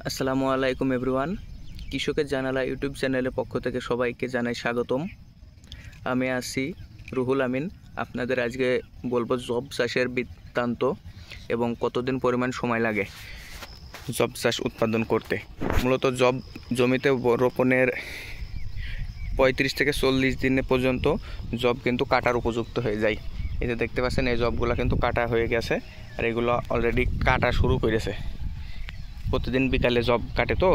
আসসালামু আলাইকুম এভরিওয়ান। কৃষকের জানালা ইউটিউব চ্যানেলের পক্ষ থেকে সবাইকে জানাই স্বাগতম। আমি আছি রুহুল আমিন। আপনাদের আজকে বলবো জব চাষের বৃত্তান্ত এবং কতদিন পরিমাণ সময় লাগে জব চাষ উৎপাদন করতে। মূলত জব জমিতে রোপণের 35 থেকে 40 দিন পর্যন্ত জব কিন্তু কাটার উপযুক্ত হয়ে যায়। এই যে দেখতে পাচ্ছেন, এই জবগুলো কিন্তু কাটা হয়ে গেছে আর এগুলো অলরেডি কাটা শুরু করেছে। প্রতিদিন বিকালে জব কাটে, তো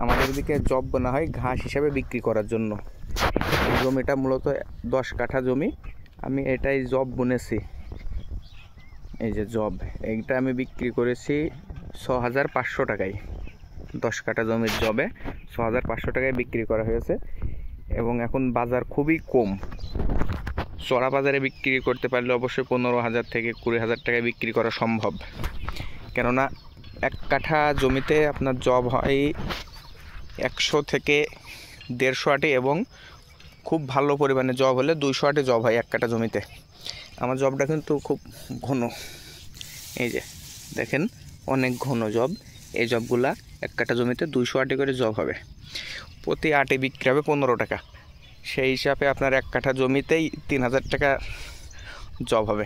আমাদের দিকে জব বোনা হয় ঘাস হিসাবে বিক্রি করার জন্য। জমিটা মূলত 10 কাঠা জমি, আমি এটাই জব বুনেছি। এই যে জব, এইটা আমি বিক্রি করেছি 6500 টাকায়। 10 কাঠা জমির জবে 6500 টাকায় বিক্রি করা হয়েছে এবং এখন বাজার খুবই কম। চড়া বাজারে বিক্রি করতে পারলে অবশ্যই 15,000 থেকে 20,000 টাকায় বিক্রি করা সম্ভব। কেননা 1 কাঠা জমিতে আপনার জব হয় 100 থেকে 150 আটি এবং খুব ভালো পরিমাণে জব হলে 200 আটি জব হয় 1 কাঠা জমিতে। আমার জবটা কিন্তু খুব ঘন, এই যে দেখেন অনেক ঘন জব। এই জবগুলা 1 কাঠা জমিতে 200 আটি করে জব হবে, প্রতি আটি বিক্রি হবে 15 টাকা। সেই হিসাবে আপনার 1 কাঠা জমিতেই 3000 টাকা জব হবে।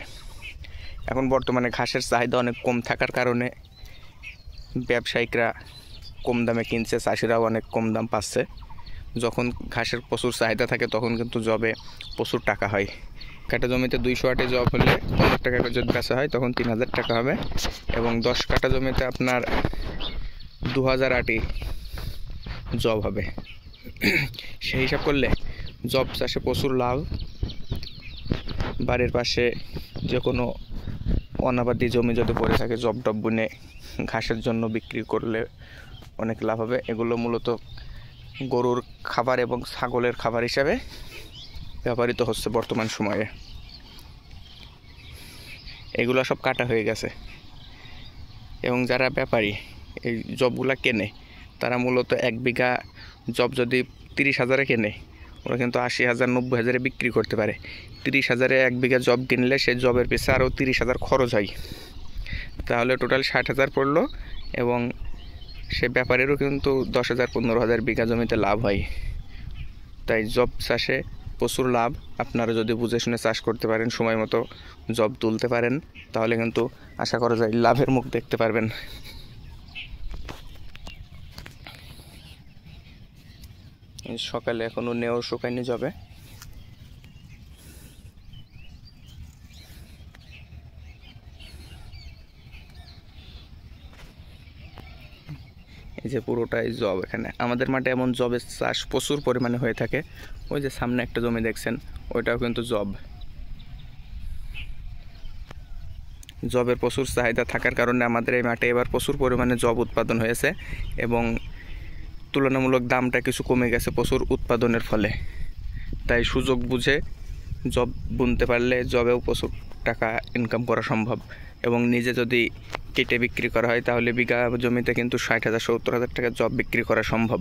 এখন বর্তমানে ঘাসের চাহিদা অনেক কম থাকার কারণে ব্যবসায়িকরা কম দামে কিনছে, চাষিরাও অনেক কম দাম পাচ্ছে। যখন ঘাসের প্রচুর চাহিদা থাকে তখন কিন্তু জবে প্রচুর টাকা হয়। কাঠা জমিতে 200 আটি জব হলে 15 টাকা করে যদি বেচা হয় তখন 3000 টাকা হবে এবং 10 কাঠা জমিতে আপনার 2000 আটি জব হবে। সেই হিসাব করলে জব চাষে প্রচুর লাভ। বাড়ির পাশে যে কোনো অনাবাদি জমি যদি পড়ে থাকে, জব টব বুনে ঘাসের জন্য বিক্রি করলে অনেক লাভ হবে। এগুলো মূলত গরুর খাবার এবং ছাগলের খাবার হিসাবে ব্যবহৃত হচ্ছে বর্তমান সময়ে। এগুলো সব কাটা হয়ে গেছে এবং যারা ব্যাপারী এই জবগুলা কেনে তারা মূলত 1 বিঘা জব যদি 30,000-এ কেনে, ওরা কিন্তু 80,000 90,000-এ বিক্রি করতে পারে। 30,000-এ 1 বিঘা জব কিনলে সেই জবের পিছনে আরও 30,000 খরচ হয়, তাহলে টোটাল 60,000 পড়লো এবং সে ব্যাপারেরও কিন্তু 10,000 15,000 বিঘা জমিতে লাভ হয়। তাই জব চাষে প্রচুর লাভ। আপনারা যদি বুঝে শুনে চাষ করতে পারেন, সময় মতো জব তুলতে পারেন, তাহলে কিন্তু আশা করা যায় লাভের মুখ দেখতে পারবেন। সকালে এখনো নেওয়া শুকায়নি যাবে। এই যে পুরোটাই জব। এখানে আমাদের মাঠে এমন জবের চাষ প্রচুর পরিমাণে হয়ে থাকে। ওই যে সামনে একটা জমি দেখছেন, ওইটাও কিন্তু জব। জবের প্রচুর চাহিদা থাকার কারণে আমাদের এই মাঠে এবার প্রচুর পরিমাণে জব উৎপাদন হয়েছে এবং তুলনামূলক দামটা কিছু কমে গেছে প্রচুর উৎপাদনের ফলে। তাই সুযোগ বুঝে জব বুনতে পারলে জবেও প্রচুর টাকা ইনকাম করা সম্ভব এবং নিজে যদি কেটে বিক্রি করা হয় তাহলে বিঘা জমিতে কিন্তু 60,000 70,000 টাকা জব বিক্রি করা সম্ভব।